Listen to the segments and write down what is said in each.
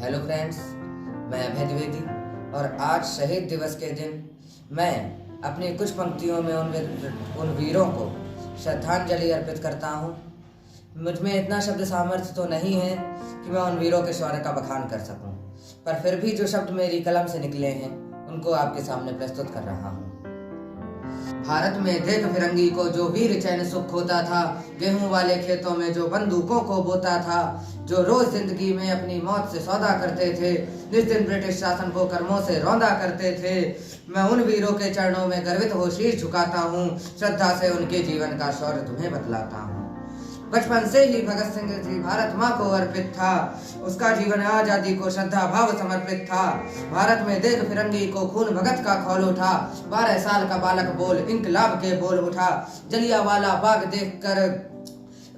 Hello friends, मैं अभय द्विवेदी और आज शहीद दिवस के दिन मैं अपनी कुछ पंक्तियों में उन वीरों को श्रद्धांजलि अर्पित करता हूँ। मुझ में इतना शब्द सामर्थ्य तो नहीं है कि मैं उन वीरों के शौर्य का बखान कर सकूं, पर फिर भी जो शब्द मेरी कलम से निकले हैं उनको आपके सामने प्रस्तुत कर रहा हूँ। भारत में देख फिरंगी को जो वीर चैन सुख होता था, गेहूं वाले खेतों में जो बंदूकों को बोता था, जो रोज जिंदगी में अपनी मौत से सौदा करते थे, जिस दिन ब्रिटिश शासन को कर्मों से रौंदा करते थे, मैं उन वीरों के चरणों में गर्वित हो शीश झुकाता हूँ। श्रद्धा से उनके जीवन का शौर्य तुम्हें बतलाता हूँ। बचपन से ही भगत सिंह जी भारत माँ को अर्पित था, उसका जीवन आजादी को श्रद्धा भाव समर्पित था। भारत में देख फिरंगी को खून भगत का खौल उठा, 12 साल का बालक बोल इंकलाब के बोल उठा। जलियांवाला बाग देखकर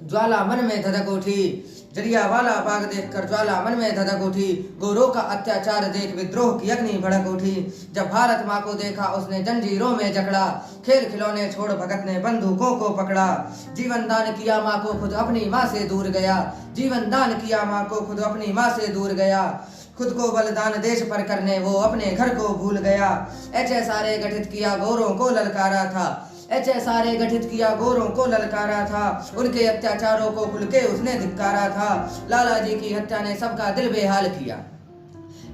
ज्वाला मन में धधक उठी, जलियांवाला बाग देखकर ज्वाला मन में धधक उठी। गोरों का अत्याचार देख विद्रोह की अग्नि भड़क उठी। जब भारत माँ को देखा उसने जंजीरों में जकड़ा, खेल खिलौने छोड़ भगत ने बंदूकों को पकड़ा। जीवन दान किया माँ को खुद अपनी माँ से दूर गया, जीवन दान किया माँ को खुद अपनी माँ से दूर गया। खुद को बलिदान देश पर करने वो अपने घर को भूल गया। HSRA गठित किया गोरों को ललकारा था, HSRA गठित किया गोरों को ललकारा था। उनके अत्याचारों को खुल के उसने धिक्कारा था। लाला जी की हत्या ने सबका दिल बेहाल किया,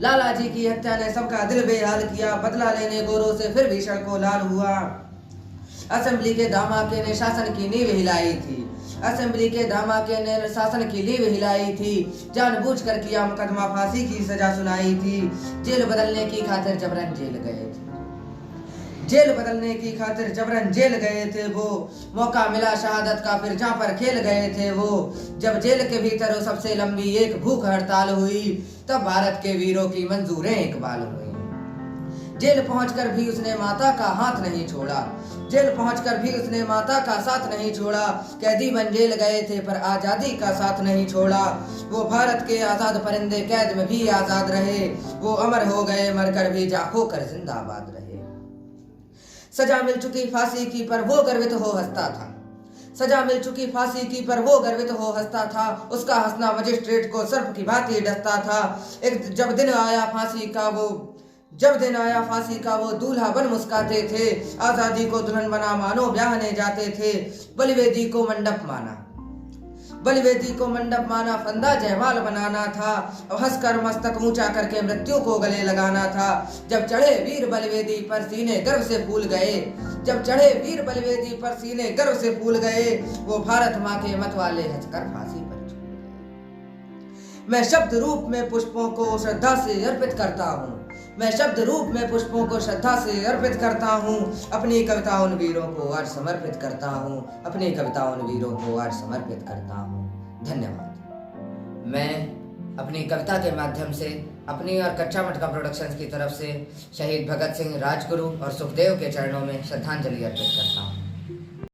लाला जी की हत्या ने सबका दिल बेहाल किया। बदला लेने गोरों से फिर भी सड़कों लाल हुआ। असेंबली के धमाके ने शासन की नींव हिलाई थी, असेंबली के धमाके ने शासन की नींव हिलाई थी। जानबूझकर किया मुकदमा, फांसी की सजा सुनाई थी। जेल बदलने की खातिर जबरन जेल गए थे, जेल बदलने की खातिर जबरन जेल गए थे वो। मौका मिला शहादत का फिर जहाँ पर खेल गए थे वो। जब जेल के भीतर वो सबसे लंबी एक भूख हड़ताल हुई, तब भारत के वीरों की मंजूरें इकबाल हुई। जेल पहुंचकर भी उसने माता का हाथ नहीं छोड़ा, जेल पहुंचकर भी उसने माता का साथ नहीं छोड़ा। कैदी बन जेल गए थे पर आजादी का साथ नहीं छोड़ा। वो भारत के आजाद परिंदे कैद में भी आजाद रहे, वो अमर हो गए मरकर भी जा होकर जिंदाबाद रहे। सजा मिल चुकी फांसी की पर वो गर्वित हो हंसता था, सजा मिल चुकी फांसी की पर वो गर्वित हो हंसता था। उसका हंसना मजिस्ट्रेट को सर्प की भांति डसता था। जब दिन आया फांसी का वो दूल्हा बन मुस्काते थे। आजादी को दुल्हन बना मानो ब्याहने जाते थे। बलिवेदी को मंडप माना, बलिवेदी को मंडप माना, फंदा जयमाल बनाना था। हंसकर मस्तक ऊंचा करके मृत्यु को गले लगाना था। जब चढ़े वीर बलिवेदी पर सीने गर्व से फूल गए, जब चढ़े वीर बलिवेदी पर सीने गर्व से फूल गए, वो भारत माँ के मत वाले हंसकर फांसी पर झूल गए। मैं शब्द रूप में पुष्पों को श्रद्धा से अर्पित करता हूँ, मैं शब्द रूप में पुष्पों को श्रद्धा से अर्पित करता हूँ। अपनी कविता उन वीरों को आज समर्पित करता हूँ, अपनी कविता उन वीरों को आज समर्पित करता हूँ। धन्यवाद। मैं अपनी कविता के माध्यम से अपनी और कच्चा मटका प्रोडक्शंस की तरफ से शहीद भगत सिंह, राजगुरु और सुखदेव के चरणों में श्रद्धांजलि अर्पित करता हूँ।